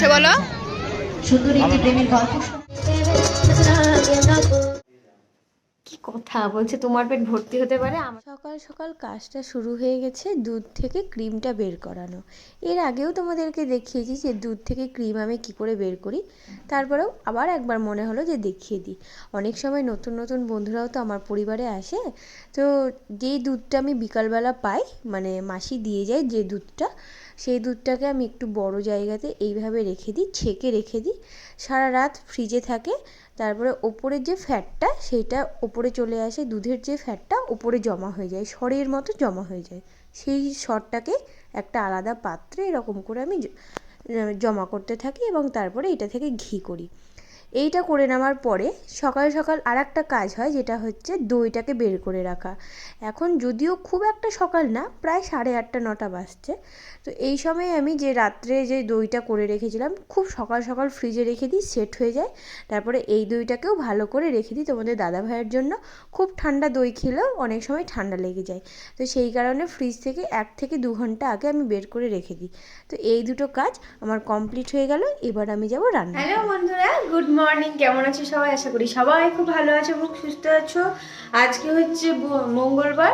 হচ্ছে বলো? সুন্দর একটি প্রেমের গল্প কি কথা বলছে, তোমার পেট ভর্তি হতে পারে? সকাল সকাল কাজটা শুরু হয়ে গেছে দুধ থেকে ক্রিমটা বের করানো। এর আগেও তোমাদেরকে দেখিয়েছি যে দুধ থেকে ক্রিম আমি কি করে বের করি, তারপরেও আবার একবার মনে হলো যে দেখিয়ে দিই। অনেক সময় নতুন নতুন বন্ধুরাও তো আমার পরিবারে আসে, তো যেই দুধটা আমি বিকালবেলা পাই, মানে মাসি দিয়ে যায় যে দুধটা, সেই দুধটাকে আমি একটু বড় জায়গাতে এইভাবে রেখে দিই, ছেঁকে রেখে দিই, সারা রাত ফ্রিজে থাকে। তারপরে ওপরের যে ফ্যাটটা সেইটা ওপরে চলে আসে, দুধের যে ফ্যাটটা ওপরে জমা হয়ে যায়, সরের মতো জমা হয়ে যায়। সেই সরটাকে একটা আলাদা পাত্রে এরকম করে আমি জমা করতে থাকি এবং তারপরে এটা থেকে ঘি করি। এইটা করে নেওয়ার পরে সকাল সকাল আর একটা কাজ হয়, যেটা হচ্ছে দইটাকে বের করে রাখা। এখন যদিও খুব একটা সকাল না, প্রায় 8:30 9টা বাজছে, তো এই সময় আমি যে রাত্রে যে দইটা করে রেখেছিলাম খুব সকাল সকাল ফ্রিজে রেখে দিই, সেট হয়ে যায়। তারপরে এই দইটাকেও ভালো করে রেখে দিই তোমাদের দাদা ভাইয়ের জন্য। খুব ঠান্ডা দই খেলেও অনেক সময় ঠান্ডা লেগে যায়, তো সেই কারণে ফ্রিজ থেকে 1 থেকে 2 ঘন্টা আগে আমি বের করে রেখে দিই। তো এই দুটো কাজ আমার কমপ্লিট হয়ে গেল, এবার আমি যাব রান্না। হ্যালো বন্ধুরা, গুড মর্নিং। কেমন আছো সবাই? আশা করি সবাই খুব ভালো আছো, খুব সুস্থ আছো। আজকে হচ্ছে মঙ্গলবার,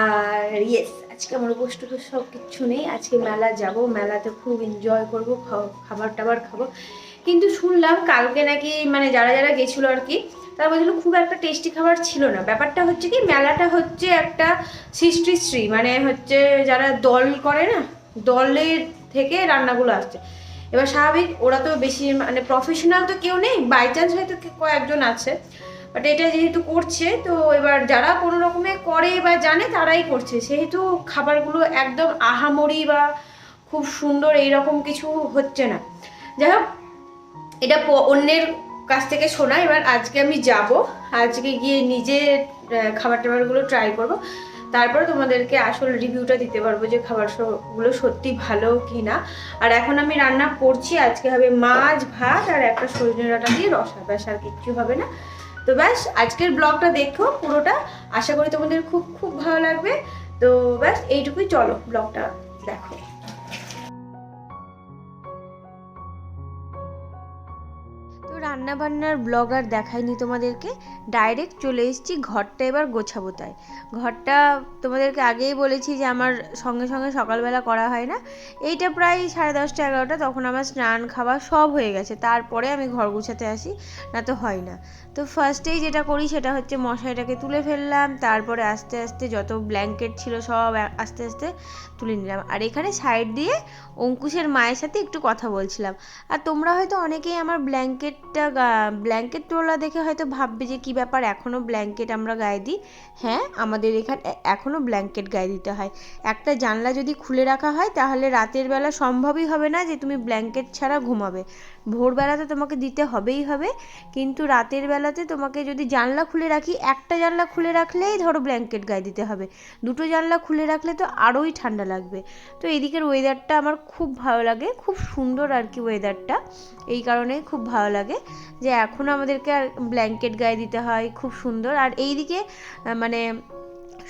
আর ইয়েস, আজকে আমার উপোস টুপোস সব কিচ্ছু নেই। আজকে মেলা যাব, মেলাতে খুব এনজয় করব, খাবার টাবার খাবো। কিন্তু শুনলাম কালকে নাকি মানে যারা যারা গেছিলো আর কি, তারা বলছিল খুব একটা টেস্টি খাবার ছিল না। ব্যাপারটা হচ্ছে কি, মেলাটা হচ্ছে একটা সৃষ্টিশ্রী, মানে হচ্ছে যারা দল করে না, দলের থেকে রান্নাগুলো আসছে। এবার স্বাভাবিক, ওরা তো বেশি মানে প্রফেশনাল তো কেউ নেই, বাই চান্স হয়তো কয়েকজন আছে, বাট এটা যেহেতু করছে, তো এবার যারা কোনো রকমে করে বা জানে তারাই করছে, সেহেতু খাবারগুলো একদম আহামরি বা খুব সুন্দর এইরকম কিছু হচ্ছে না। যাই হোক, এটা অন্যের কাছ থেকে শোনা। এবার আজকে আমি যাব, আজকে গিয়ে নিজে খাবার টাবারগুলো ট্রাই করব, তারপরে তোমাদেরকে আসল রিভিউটা দিতে পারবো যে খাবারগুলো সত্যি ভালো কি না। আর এখন আমি রান্না করছি, আজকে হবে মাছ ভাত আর একটা সজনে ডাঁটা দিয়ে রসা, ব্যাস আর কিচ্ছু হবে না। তো ব্যাস আজকের ব্লগটা দেখো পুরোটা, আশা করি তোমাদের খুব খুব ভালো লাগবে। তো ব্যাস এইটুকুই, চলো ব্লগটা দেখো। তো রান্নাবান্নার ব্লগ আর দেখাইনি তোমাদেরকে, ডাইরেক্ট চলে এসেছি ঘরটা এবার গোছাবো। তাই ঘরটা তোমাদেরকে আগেই বলেছি যে আমার সঙ্গে সঙ্গে সকালবেলা করা হয় না। এইটা প্রায় 10:30 11টা, তখন আমার স্নান খাওয়া সব হয়ে গেছে, তারপরে আমি ঘর গোছাতে আসি, না তো হয় না। তো ফার্স্টেই যেটা করি সেটা হচ্ছে মশারিটাকে তুলে ফেললাম, তারপরে আস্তে আস্তে যত ব্ল্যাঙ্কেট ছিল সব আস্তে আস্তে তুলে নিলাম। আর এখানে সাইড দিয়ে অঙ্কুশের মায়ের সাথে একটু কথা বলছিলাম। আর তোমরা হয়তো অনেকেই আমার ব্ল্যাঙ্কেট তোলা দেখে হয়তো ভাববে যে কী ব্যাপার, এখনও ব্ল্যাঙ্কেট আমরা গায়ে দিই। হ্যাঁ, আমাদের এখানে এখনও ব্ল্যাঙ্কেট গায়ে দিতে হয়। একটা জানলা যদি খুলে রাখা হয় তাহলে রাতের বেলা সম্ভবই হবে না যে তুমি ব্ল্যাঙ্কেট ছাড়া ঘুমাবে। ভোরবেলাতে তোমাকে দিতে হবেই হবে, কিন্তু রাতের বেলাতে তোমাকে যদি জানলা খুলে রাখি, একটা জানলা খুলে রাখলেই ধরো ব্ল্যাঙ্কেট গায়ে দিতে হবে, দুটো জানলা খুলে রাখলে তো আরোই ঠান্ডা লাগবে। তো এদিকের ওয়েদারটা আমার খুব ভালো লাগে, খুব সুন্দর আর কি ওয়েদারটা, এই কারণেই খুব ভালো লাগে যে এখনও আমাদেরকে আর ব্ল্যাঙ্কেট গায়ে দিতে হয়, খুব সুন্দর। আর এইদিকে মানে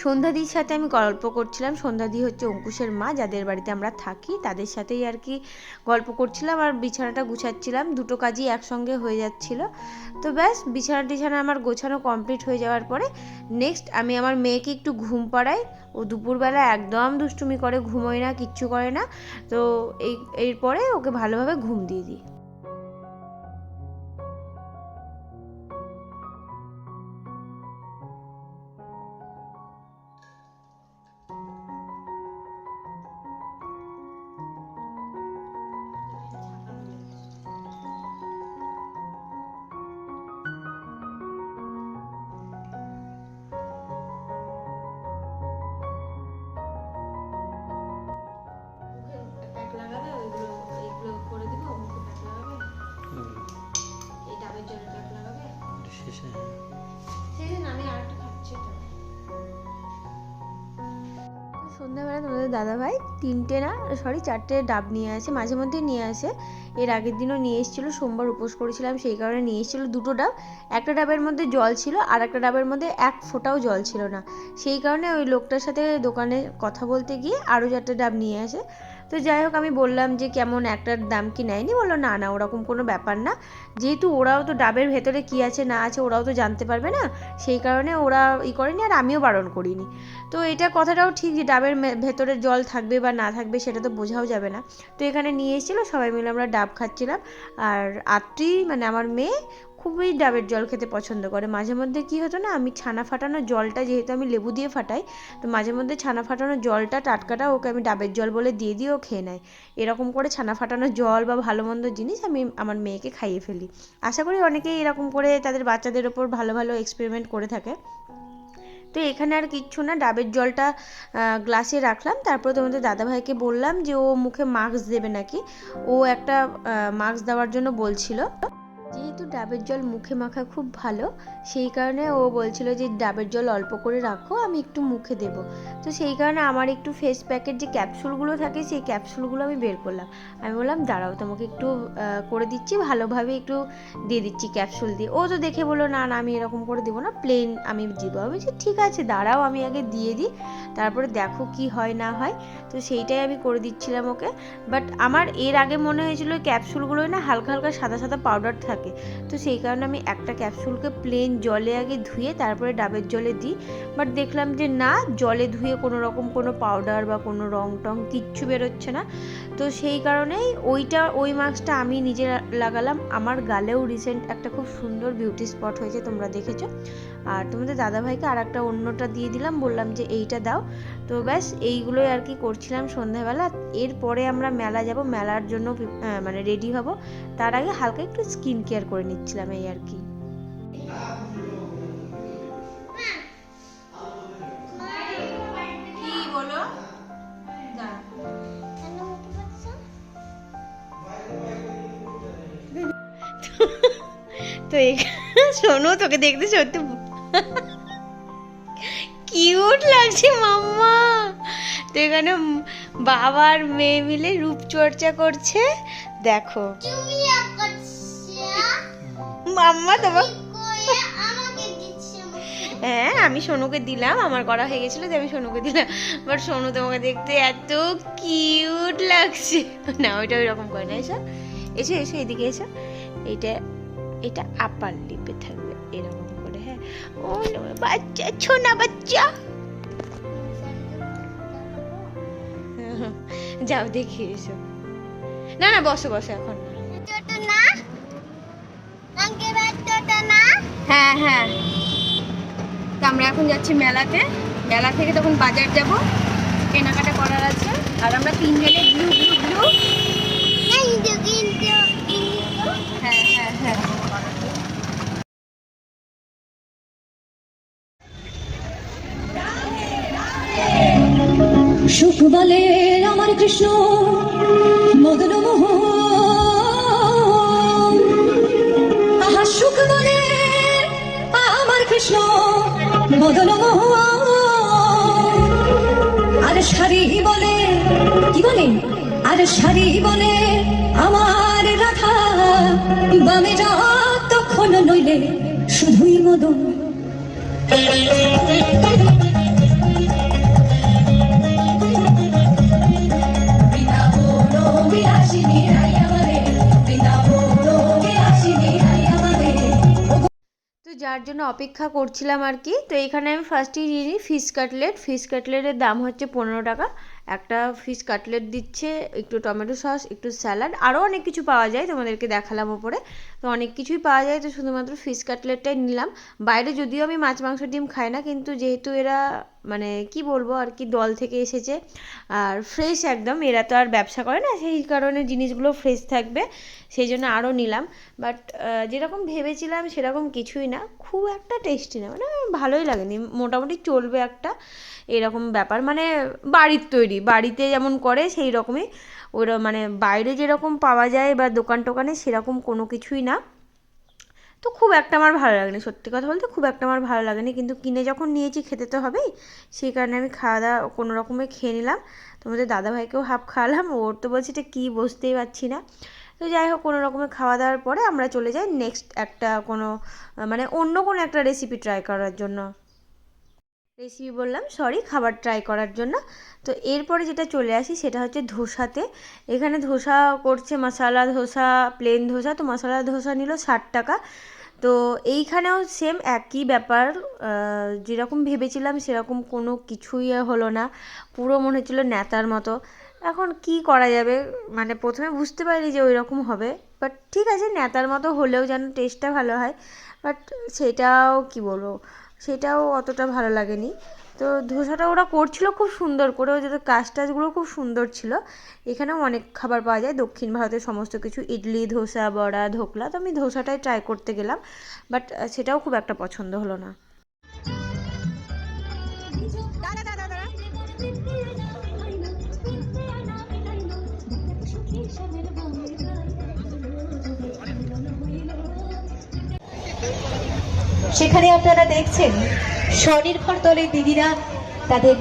সন্ধ্যাদির সাথে আমি গল্প করছিলাম। সন্ধ্যাদি হচ্ছে অঙ্কুশের মা, যাদের বাড়িতে আমরা থাকি, তাদের সাথেই আর কি গল্প করছিলাম আর বিছানাটা গুছাচ্ছিলাম, দুটো কাজই একসঙ্গে হয়ে যাচ্ছিল। তো ব্যাস বিছানা আমার গোছানো কমপ্লিট হয়ে যাওয়ার পরে নেক্সট আমি আমার মেয়েকে একটু ঘুম পাড়াই। ও দুপুরবেলা একদম দুষ্টুমি করে, ঘুমোয় না, কিচ্ছু করে না। তো এরপরে ওকে ভালোভাবে ঘুম দিয়ে দিই। সন্ধ্যাবেলা তোমাদের দাদাভাই 4টে ডাব নিয়ে আসে, মাঝে মধ্যে নিয়ে আসে। এর আগের দিনও নিয়ে এসেছিলো, সোমবার উপোস করেছিলাম সেই কারণে নিয়ে এসেছিলো 2টো ডাব। একটা ডাবের মধ্যে জল ছিল আর একটা ডাবের মধ্যে 1 ফোঁটাও জল ছিল না, সেই কারণে ওই লোকটার সাথে দোকানে কথা বলতে গিয়ে আরও 4টে ডাব নিয়ে আসে। তো তো যাই হোক আমি বললাম যে কেমন একটার দাম কি নেয়নি, বললো না না ওরকম কোনো ব্যাপার না, যেহেতু ওরাও তো ডাবের ভেতরে কি আছে না আছে ওরাও তো জানতে পারবে না, সেই কারণে ওরা করেনি আর আমিও বারণ করিনি। তো এটা কথাটাও ঠিক যে ডাবের ভেতরে জল থাকবে বা না থাকবে সেটা তো বোঝাও যাবে না। তো এখানে নিয়ে এসেছিলো, সবাই মিলে আমরা ডাব খাচ্ছিলাম। আর আত্রি মানে আমার মেয়ে খুবই ডাবের জল খেতে পছন্দ করে। মাঝে মধ্যে কী হতো না, আমি ছানা ফাটানো জলটা, যেহেতু আমি লেবু দিয়ে ফাটাই, তো মাঝে মধ্যে ছানা ফাটানো জলটা টাটকাটা ওকে আমি ডাবের জল বলে দিয়ে দিই, ও খেয়ে নেয়। এরকম করে ছানা ফাটানো জল বা ভালো মন্দ জিনিস আমি আমার মেয়েকে খাইয়ে ফেলি। আশা করি অনেকেই এরকম করে তাদের বাচ্চাদের ওপর ভালো ভালো এক্সপেরিমেন্ট করে থাকে। তো এখানে আর কিচ্ছু না, ডাবের জলটা গ্লাসে রাখলাম, তারপর তোমাদের দাদাভাইকে বললাম যে ও মুখে মাস্ক দেবে নাকি, ও একটা মাস্ক দেওয়ার জন্য বলছিল। যেহেতু ডাবের জল মুখে মাখা খুব ভালো, সেই কারণে ও বলছিল যে ডাবের জল অল্প করে রাখো, আমি একটু মুখে দেব। তো সেই কারণে আমার একটু ফেস প্যাকের যে ক্যাপসুলগুলো থাকে সেই ক্যাপসুলগুলো আমি বের করলাম। আমি বললাম দাঁড়াও তোমাকে একটু করে দিচ্ছি, ভালোভাবে একটু দিয়ে দিচ্ছি ক্যাপসুল দিয়ে। ও তো দেখে বললো না না আমি এরকম করে দেবো না, প্লেন আমি দিব। আমি বলছি ঠিক আছে দাঁড়াও আমি আগে দিয়ে দিই, তারপরে দেখো কি হয় না হয়। তো সেইটাই আমি করে দিচ্ছিলাম ওকে। বাট আমার এর আগে মনে হয়েছিল ওই ক্যাপসুলগুলোই না হালকা হালকা সাদা সাদা পাউডার থাকে, তো সেই কারণে আমি একটা ক্যাপসুলকে প্লেন জলে আগে ধুয়ে তারপরে ডাবের জলে দিই। বাট দেখলাম যে না, জলে ধুয়ে কোনো রকম কোনো পাউডার বা কোনো রং টং কিচ্ছু বেরোচ্ছে না। তো সেই কারণেই ওই মাস্কটা আমি নিজে লাগালাম। আমার গালেও রিসেন্ট একটা খুব সুন্দর বিউটি স্পট হয়েছে, তোমরা দেখেছো। আর তোমাদের দাদাভাইকে আর একটা অন্যটা দিয়ে দিলাম, বললাম যে এইটা দাও। তো ব্যাস এইগুলোই আর কি করছিলাম সন্ধ্যাবেলা। এরপরে আমরা মেলা যাব, মেলার জন্য মানে রেডি হব, তার আগে হালকা একটু স্কিন কেয়ার করে নিচ্ছিলাম এই আর কি। কি বলো? তো শোনো, তোকে দেখতে সত্যি কিউট লাগছে মাম্মা। তো এখানে বাবা আর মেয়ে মিলে রূপচর্চা করছে, দেখো মাম্মা তোমার। হ্যাঁ আমি সোনুকে দিলাম, আমার করা হয়ে গেছিলো যে আমি সোনুকে দিলাম। বাট সোনু তোমাকে দেখতে এত কিউট লাগছে না, ওইটা ওই রকম করে না। এসো এসো এসো এদিকে এসো, এটা আপার লিপে থাকবে এরকম করে। হ্যাঁ ও বাচ্চা, ছোনা বাচ্চা, যাও দেখে এসো। না না বসো বসো এখন না। হ্যাঁ হ্যাঁ, তো আমরা এখন যাচ্ছি মেলাতে, মেলা থেকে তখন বাজার যাব, কেনাকাটা করার আছে। আর আমরা তিনজনে ব্লু ব্লু ব্লু। হ্যাঁ হ্যাঁ হ্যাঁ, সুখ বলে আমার কৃষ্ণ মদন মোহন, আহা সুখ বলে আমার কৃষ্ণ মদন মোহন। আর শাড়ি বলে কি বলে, আর শাড়ি বলে আমার রাধা, বামে যতক্ষণ নইলে শুধুই মদন। যার জন্য অপেক্ষা করছিলাম আর কি। তো এখানে আমি ফার্স্টেই নিয়ে নিই ফিশ কাটলেট। ফিশ কাটলেটের দাম হচ্ছে 15 টাকা। একটা ফিশ কাটলেট দিচ্ছে, একটু টমেটো সস, একটু স্যালাড, আরও অনেক কিছু পাওয়া যায়, তোমাদেরকে দেখালাম ওপরে। তো অনেক কিছুই পাওয়া যায়, তো শুধুমাত্র ফিশ কাটলেটটাই নিলাম। বাইরে যদিও আমি মাছ মাংস ডিম খাই না, কিন্তু যেহেতু এরা মানে কি বলবো আর কি দল থেকে এসেছে আর ফ্রেশ একদম, এরা তো আর ব্যবসা করে না, সেই কারণে জিনিসগুলো ফ্রেশ থাকবে, সেই জন্য আরও নিলাম। বাট যেরকম ভেবেছিলাম সেরকম কিছুই না, খুব একটা টেস্টি না, মানে ভালোই লাগেনি, মোটামুটি চলবে একটা এরকম ব্যাপার। মানে বাড়ির তৈরি, বাড়িতে যেমন করে সেই রকমই, ওরা মানে বাইরে যেরকম পাওয়া যায় বা দোকান টোকানে সেরকম কোনো কিছুই না। তো খুব একটা আমার ভালো লাগেনি, সত্যি কথা বলতে খুব একটা আমার ভালো লাগেনি, কিন্তু কিনে যখন নিয়েছি খেতে তো হবেই, সেই কারণে আমি খাওয়া দাওয়া কোনো রকমে খেয়ে নিলাম। তোমাদের দাদাভাইকেও হাফ খাওয়ালাম, ওর তো বলছে এটা কী বসতেই পারছি না। তো যাই হোক কোনো রকমে খাওয়া দাওয়ার পরে আমরা চলে যাই নেক্সট একটা কোনো মানে অন্য কোনো একটা রেসিপি ট্রাই করার জন্য। রেসিপি বললাম, সরি, খাবার ট্রাই করার জন্য। তো এরপরে যেটা চলে আসি সেটা হচ্ছে ধোসাতে। এখানে ধোসা করছে, মশলা ধোসা, প্লেন ধোসা। তো মশলা ধোসা নিল 60 টাকা। তো এইখানেও সেম একই ব্যাপার, যেরকম ভেবেছিলাম সেরকম কোনো কিছুই হলো না, পুরো মনে হচ্ছিলো ন্যাতার মতো। এখন কি করা যাবে, মানে প্রথমে বুঝতে পারিনি যে ওই রকম হবে, বাট ঠিক আছে, ন্যাতার মতো হলেও যেন টেস্টটা ভালো হয়। বাট সেটাও কি বলবো, সেটাও অতটা ভালো লাগেনি। তো ধোসাটা ওরা করছিল খুব সুন্দর করে, ওদের কাজ টাজগুলো খুব সুন্দর ছিল। এখানেও অনেক খাবার পাওয়া যায়, দক্ষিণ ভারতের সমস্ত কিছু, ইডলি, ধোসা, বড়া, ধোকলা। তো আমি ধোসাটাই ট্রাই করতে গেলাম, বাট সেটাও খুব একটা পছন্দ হলো না। সেখানে আপনারা দেখছেন স্বনির্ভর দলের দিদিরা তাদের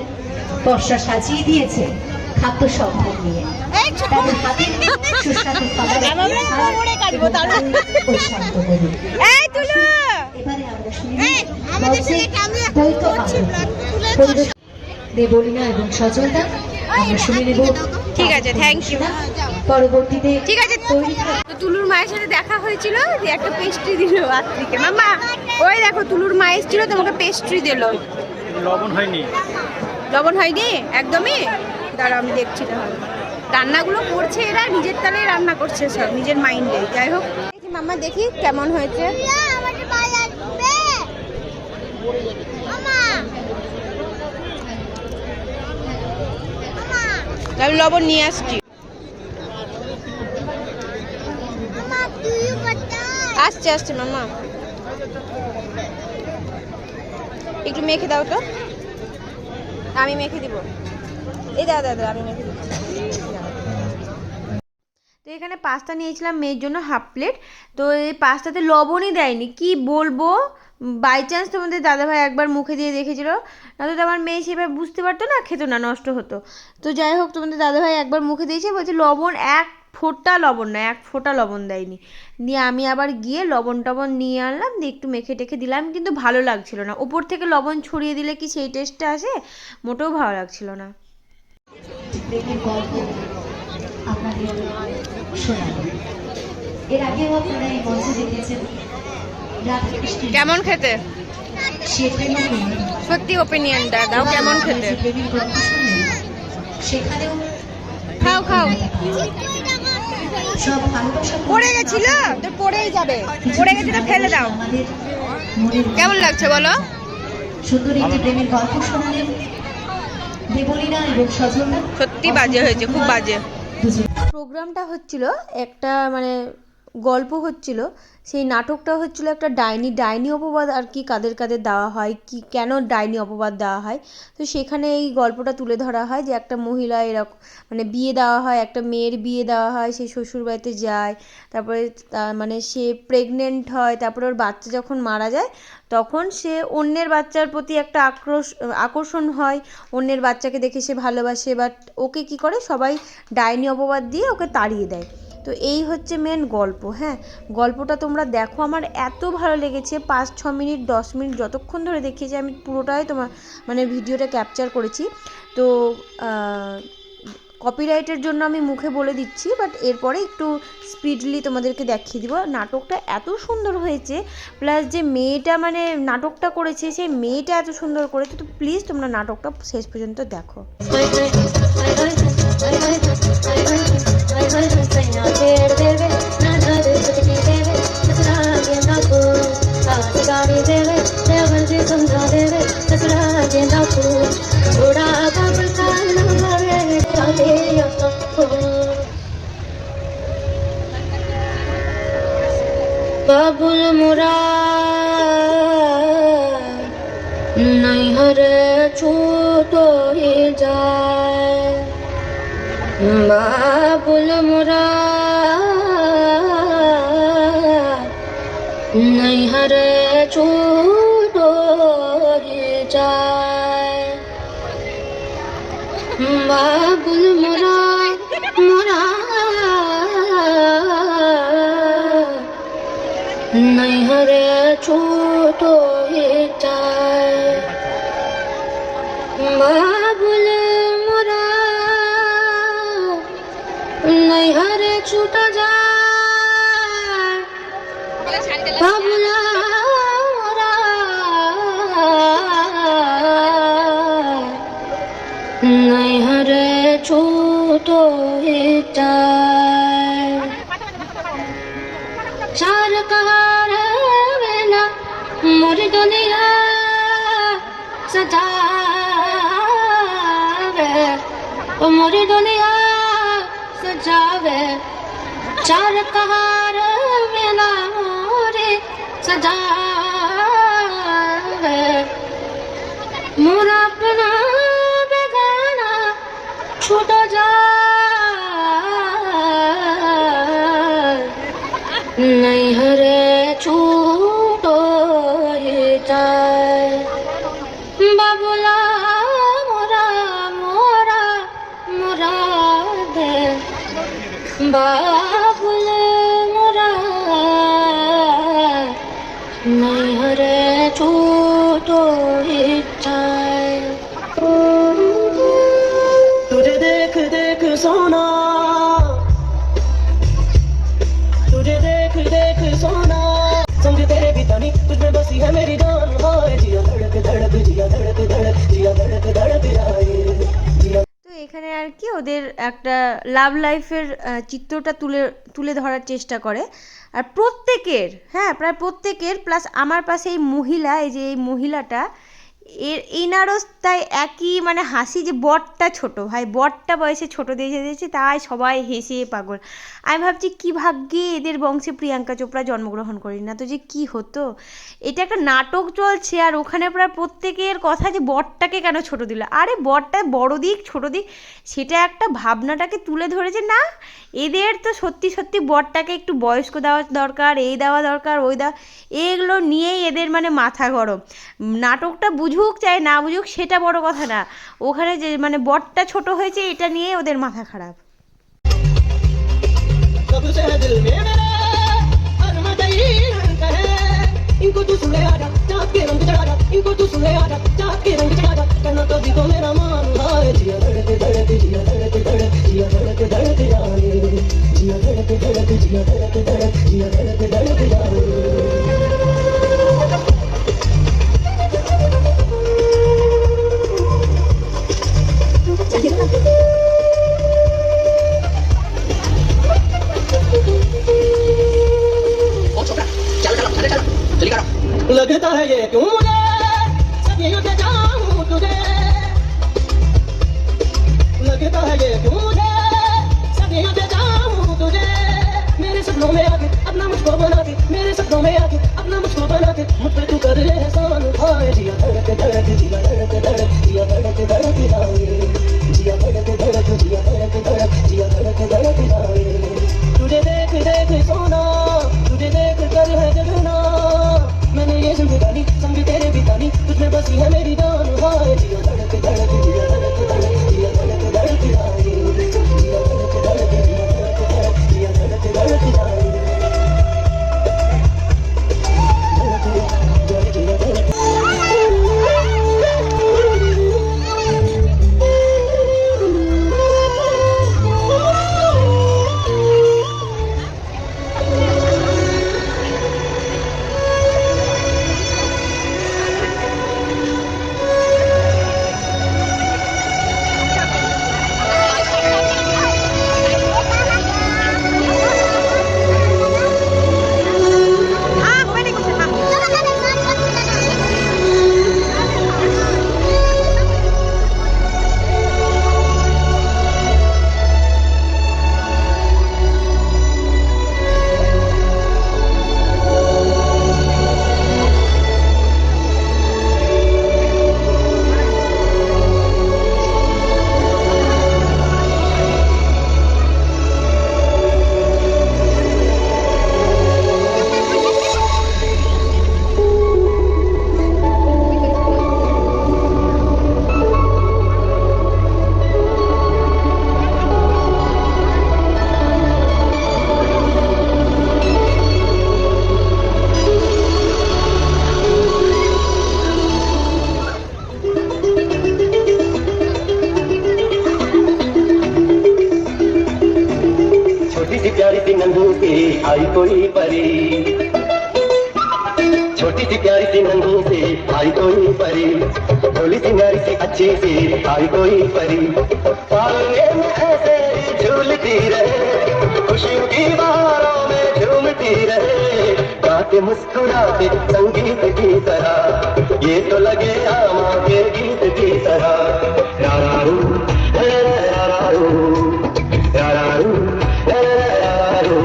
পসরা সাজিয়ে দিয়েছে খাদ্য সম্ভার নিয়ে। তাদের হাতে সুস্বাদু খাবার এবারে আমরা শুনি দেবলীনা এবং সজলদা। আমরা শুনে নেব। ঠিক আছে, থ্যাংক ইউ। পরবর্তীতে ঠিক আছে। তো তুলুর মায়ের সাথে দেখা হয়েছিল, যে একটা পেস্ট্রি দিল আত্রিকে। মামা ওই দেখো, তুলুর মা এসেছিল, তোমাকে পেস্ট্রি দিল। লবণ হয়নি? লবণ হয়নি একদমই? দাঁড়া আমি দেখছি তাহলে। রান্নাগুলো করছে এরা নিজের তালে রান্না করছে, সব নিজের মাইন্ডে। যাই হোক, দেখি মামা, দেখি কেমন হয়েছে। আমি লবণ নিয়ে আসছি। আসছে আসছে মামা, একটু মেখে দাও তো। আমি মেখে দিব, এই দাদা দাদা আমি মেখে দিচ্ছি। তো এখানে পাস্তা নিয়েছিলাম মেয়ের জন্য হাফ প্লেট। তো এই পাস্তাতে লবণই দেয়নি, কি বলবো। বাই চান্স তোমাদের দাদাভাই একবার মুখে দিয়ে দেখেছিল, নয়তো তো আমার মেয়ে সেভাবে বুঝতে পারতো না, খেতো না, নষ্ট হতো। তো যাই হোক, তোমাদের দাদাভাই একবার মুখে দিয়েছে, বলছে লবণ এক ফোঁটা লবণ না, এক ফোঁটা লবণ দেয়নি। দিয়ে আমি আবার গিয়ে লবণ টবণ নিয়ে আনলাম, দিয়ে একটু মেখে টেখে দিলাম, কিন্তু ভালো লাগছিল না। ওপর থেকে লবণ ছড়িয়ে দিলে কি সেই টেস্টটা আসে? মোটেও ভালো লাগছিল না। আপনাদের শোনাবো। এর আগেও আপনারা এই মঞ্চে দেখেছেন কেমন খেতে, সত্যি ওপিনিয়নটা দাও, কেমন খেতে? সেখানেও খাও খাও। সব ভালোবাসা পড়ে গেছিল তো পড়েই যাবে, পড়ে গেছে তো ফেলে দাও। আমাদের মনের কেমন লাগছে বলো? সুন্দর একটি প্রেমের গল্প শোনালেন দেবলীনা এবং সজলদা। সত্যি বাজে হয়েছে, খুব বাজে। প্রোগ্রামটা হচ্ছিল একটা, মানে গল্প হচ্ছিল, সেই নাটকটা হচ্ছিল একটা ডাইনি অপবাদ আর কি কাদের কাদের দেওয়া হয়, কি কেন ডাইনি অপবাদ দেওয়া হয়। তো সেখানে এই গল্পটা তুলে ধরা হয় যে একটা মহিলা এরকম, মানে বিয়ে দেওয়া হয়, একটা মেয়ের বিয়ে দেওয়া হয়, সে শ্বশুরবাড়িতে যায়, তারপরে মানে সে প্রেগনেন্ট হয়, তারপরে ওর বাচ্চা যখন মারা যায় তখন সে অন্যের বাচ্চার প্রতি একটা আকর্ষণ হয়, অন্যের বাচ্চাকে দেখে সে ভালোবাসে, বাট ওকে কি করে সবাই ডাইনি অপবাদ দিয়ে ওকে তাড়িয়ে দেয়। তো এই হচ্ছে মেন গল্প। হ্যাঁ, গল্পটা তোমরা দেখো, আমার এত ভালো লেগেছে। 5-6 মিনিট 10 মিনিট যতক্ষণ ধরে দেখিয়েছি, আমি পুরোটাই তোমার মানে ভিডিওটা ক্যাপচার করেছি। তো কপিরাইটের জন্য আমি মুখে বলে দিচ্ছি, বাট এরপরে একটু স্পিডলি তোমাদেরকে দেখিয়ে দিব। নাটকটা এত সুন্দর হয়েছে, প্লাস যে মেয়েটা মানে নাটকটা করেছে, সেই মেয়েটা এত সুন্দর করেছে। তো প্লিজ তোমরা নাটকটা শেষ পর্যন্ত দেখো। बाबुल मुरा नैहर छूटो ही जाए, बाबुल मुरा नैहर छूटो ही जाए, बाबुल मुरा मुरा नैहर छूटो ही जाए। बाबुल मोरा नैहर छूट जाए बाबुला मोरा नैहर छूट जाए चार कहार वेला मोर दुनिया सजावे ओ मोर दुनिया सजावे चार कहार वेला मोरे सजावे मोरा अपना बेगाना छूट जाए नैहर छूट जाए बाबुला मोरा मोरा मोरा दे बाबुल मोरा नैहर छूट जाए तुझे देख देख सोना तुझे देख देख सोना समझ तेरे बितानी तुझमें बसी है मेरी जान हाय जिया धड़क धड़क जिया धड़क धड़क जिया धड़क धड़क जाए जिया তো এখানে আর কি ওদের একটা লাভ লাইফের চিত্রটা তুলে তুলে ধরার চেষ্টা করে। আর প্রত্যেকের, হ্যাঁ প্রায় প্রত্যেকের, প্লাস আমার পাশে এই মহিলা, এই যে এই মহিলাটা, এনারও তাই একই মানে হাসি, যে বরটা ছোট, ভাই বরটা বয়সে ছোট দিয়েছে তাই সবাই হেসে পাগল। আমি ভাবছি কি ভাগ্যে এদের বংশে প্রিয়াঙ্কা চোপড়া জন্মগ্রহণ করি না তো যে কি হতো। এটা একটা নাটক চলছে আর ওখানে প্রায় প্রত্যেকের কথা যে বরটাকে কেন ছোট দিল, আরে বরটা বড় দিক ছোট দিক সেটা একটা ভাবনাটাকে তুলে ধরেছে না। এদের তো সত্যি সত্যি বরটাকে একটু বয়স্ক দেওয়া দরকার, এই দেওয়া দরকার, ওই দেওয়া, এগুলো নিয়েই এদের মানে মাথা গরম। নাটকটা বুঝুক চাই না বুঝুক সেটা বড় কথা না, ওখানে যে মানে বরটা ছোট হয়েছে এটা নিয়ে ওদের মাথা খারাপ। कब से है दिल में मेरे अरमा तेरी हंक है इनको तू सुने आजा चाँद के रंग चढ़ा जा इनको तू सुने आजा चाँद के रंग चढ़ा जा कहना तो भी तो मेरा मान हाय जिया धड़क धड़क जिया धड़क धड़क जिया धड़क धड़क जाए जिया धड़क धड़क जिया धड़क धड़क जिया धड़क धड़क जाए लगता है ये क्यों मुझे सदियों से जाऊं तुझे लगता है ये क्यों मुझे सदियों से जाऊं तुझे मेरे सपनों में आके अपना मुझको बना के मेरे सपनों में आके अपना मुझको बना के मुझ पे तू कर ले एहसान हाय जिया धड़क धड़क जिया धड़क धड़क जिया धड़क धड़क जाए जिया धड़क धड़क जिया धड़क धड़क जिया धड़क धड़क जाए तुझे देख देख सोना तुझे देख कर है जगना मैंने ये जिंदगानी संग तेरे बितानी तुझमें बसी है मेरी जान हाय जिया धड़क धड़क जिया धड़क धड़क जिया धड़क धड़क जाए जिया धड़क धड़क जिया धड़क धड़क जिया धड़क धड़क जाए कोई परी, छोटी सी प्यारी सी नन्ही सी आई कोई परी, भोली सी न्यारी सी अच्छी सी आई कोई परी, आंगने में ऐसे ही झूलती रहे, खुशियों की बहारों में झूमती रहे, गाते मुस्कुराते संगीत की तरह, ये तो लगे आमा के गीत की तरह। यारारू यारारू यारारू यारारू,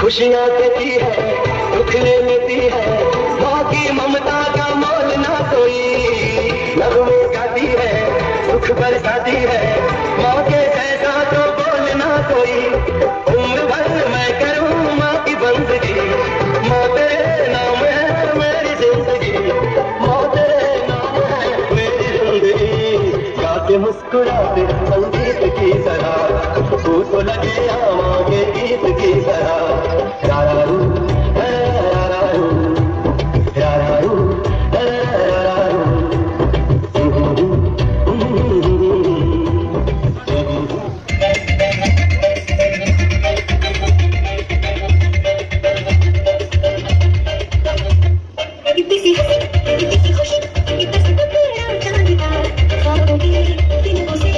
खुशियाँ देती है दुख ले लेती है, माँ की ममता का मोल ना कोई, नगमे गाती है सुख बरसाती है, माँ के जैसा तो बोल ना कोई, उम्र भर मैं करूँ माँ की बंदगी, माँ तेरे नाम है मेरी जिंदगी, माँ तेरे नाम है मेरी जिंदगी, गाते मुस्कुराते संगीत की तरह, तू तो लगे आमा के गीत की तरह। यारारू यारारू यारारू यारारू, इतनी सी हंसी इतनी सी खुशी इतना सा टुकड़ा चांद का, ख्वाबों के तिनकों से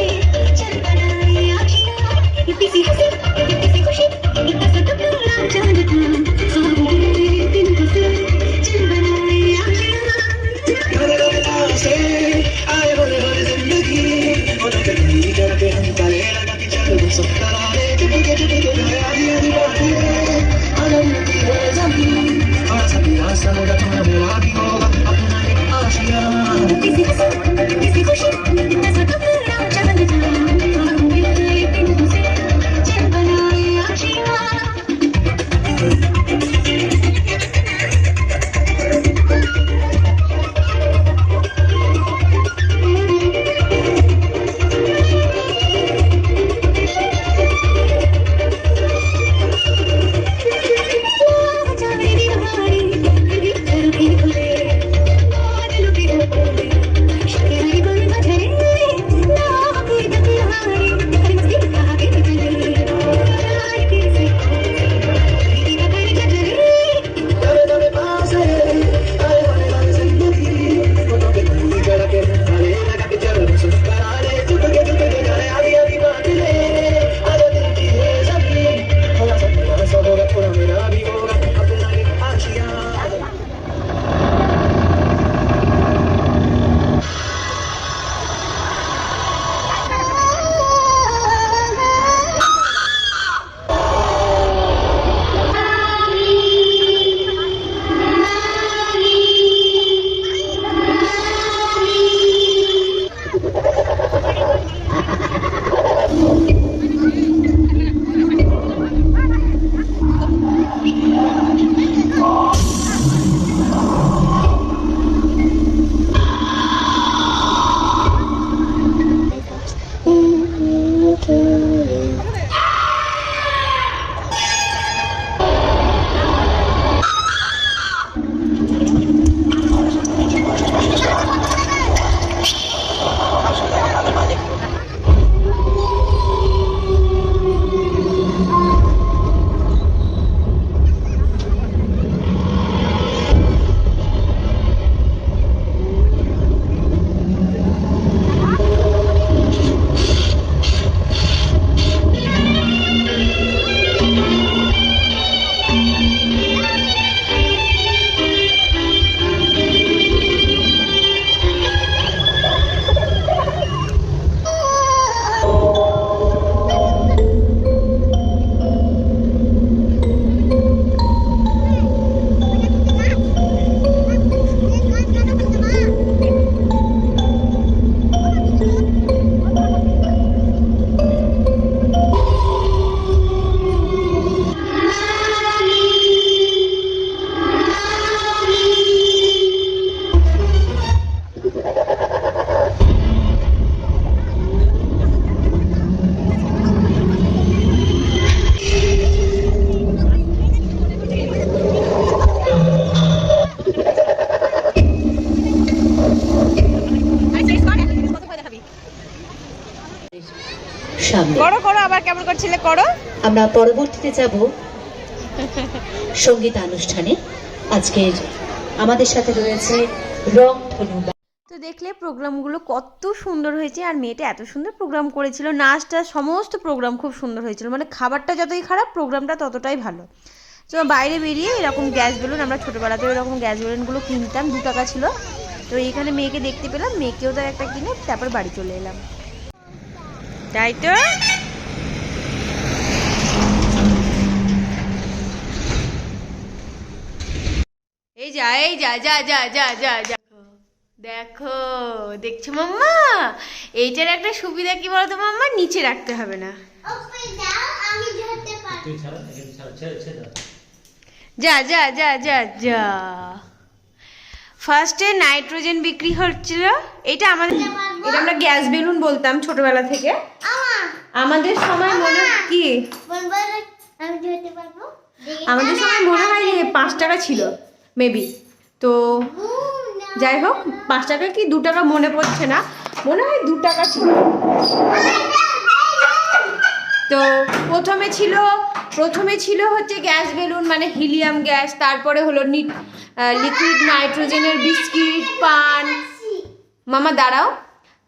चल बनाए आशियाँ, इतनी सी हंसी इतनी सी खुशी इतना सा टुकड़ा चांद का, ख्वाबों के तिनकों से चल बनाए आशियाँ। आए बोले बोले जिंदगी उन्होंने कहीं करके हम ताले लगा के चल सकता रहे, चुपके चुपके आधी आधी बातें अलग की है जमीन, और सभी रास्ता होगा तुम्हारा मेरा भी होगा अपना एक आशियाँ, किसी हंसी किसी खुशी इतना सा टुकड़ा चांद का, ख्वाबों के तिनकों से चल बनाए आशियाँ। সামনে করো করো, আবার কেমন করছিলে করো। আমরা পরবর্তীতে যাব সঙ্গীতানুষ্ঠানে। আজকে আমাদের সাথে রয়েছে রংধনু। তো দেখলে প্রোগ্রামগুলো কত সুন্দর হয়েছে, আর মেয়েটা এত সুন্দর প্রোগ্রাম করেছিল, নাচটা সমস্ত প্রোগ্রাম খুব সুন্দর হয়েছিল, মানে খাবারটা যতই খারাপ প্রোগ্রামটা ততটাই ভালো। তো বাইরে বেরিয়ে এরকম গ্যাস বেলুন, আমরা ছোটোবেলাতেও এরকম গ্যাস বেলুনগুলো কিনতাম, 2 টাকা ছিল। তো এইখানে মেয়েকে দেখতে পেলাম, মেয়েকেও তার একটা কিনে তারপর বাড়ি চলে এলাম, তাই তো। এই যা এই যা যা যা যা যা যা, দেখো দেখছো মাম্মা, এইটার একটা সুবিধা কি বলতো মাম্মা, নিচে রাখতে হবে না। যা যা যা যা যা। ফার্স্টে নাইট্রোজেন বিক্রি হচ্ছিল, এটা আমাদের, এটা আমরা গ্যাস বেলুন বলতাম ছোটবেলা থেকে। আমাদের সময় মনে কি, আমাদের সময় মনে হয় যে 5 টাকা ছিল মেবি। তো যাই হোক, 5 টাকা কি 2 টাকা মনে পড়ছে না, মনে হয় 2 টাকা ছিল। তো প্রথমে ছিল হচ্ছে গ্যাস বেলুন মানে হিলিয়াম গ্যাস, তারপরে হলো লিকুইড নাইট্রোজেনের বিস্কিট, পান, মামা দাঁড়াও,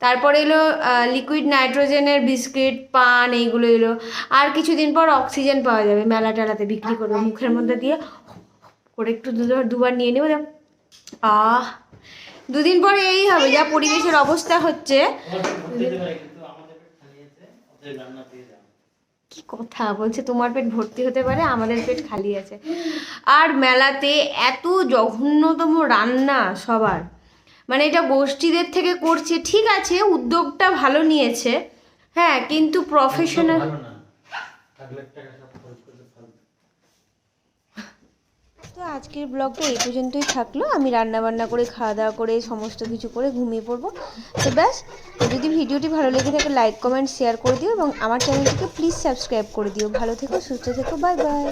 তারপরে এলো লিকুইড নাইট্রোজেনের বিস্কিট, পান, এইগুলো এলো। আর কিছুদিন পর অক্সিজেন পাওয়া যাবে, মেলা টেলাতে বিক্রি করবে, মুখের মধ্যে দিয়ে করে একটু দুবার নিয়ে নেবো। 2 দিন পরে এই হবে, যা পরিবেশের অবস্থা হচ্ছে। কি কথা বলছে, তোমার পেট ভর্তি হতে পারে, আমাদের পেট খালি আছে। আর মেলাতে এত জঘন্যতম রান্না সবার, মানে এটা গোষ্ঠীদের থেকে করছে, ঠিক আছে উদ্যোগটা ভালো নিয়েছে, হ্যাঁ, কিন্তু প্রফেশনাল। তো আজকের ব্লগটা এই পর্যন্তই থাকলো। আমি রান্না বান্না করে খাওয়া দাওয়া করে সমস্ত কিছু করে ঘুমিয়ে পড়বো। তো ব্যাস, যদি ভিডিওটি ভালো লেগে থাকে লাইক কমেন্ট শেয়ার করে দিও, এবং আমার চ্যানেলটিকে প্লিজ সাবস্ক্রাইব করে দিও। ভালো থেকো, সুস্থ থেকো, বাই বাই।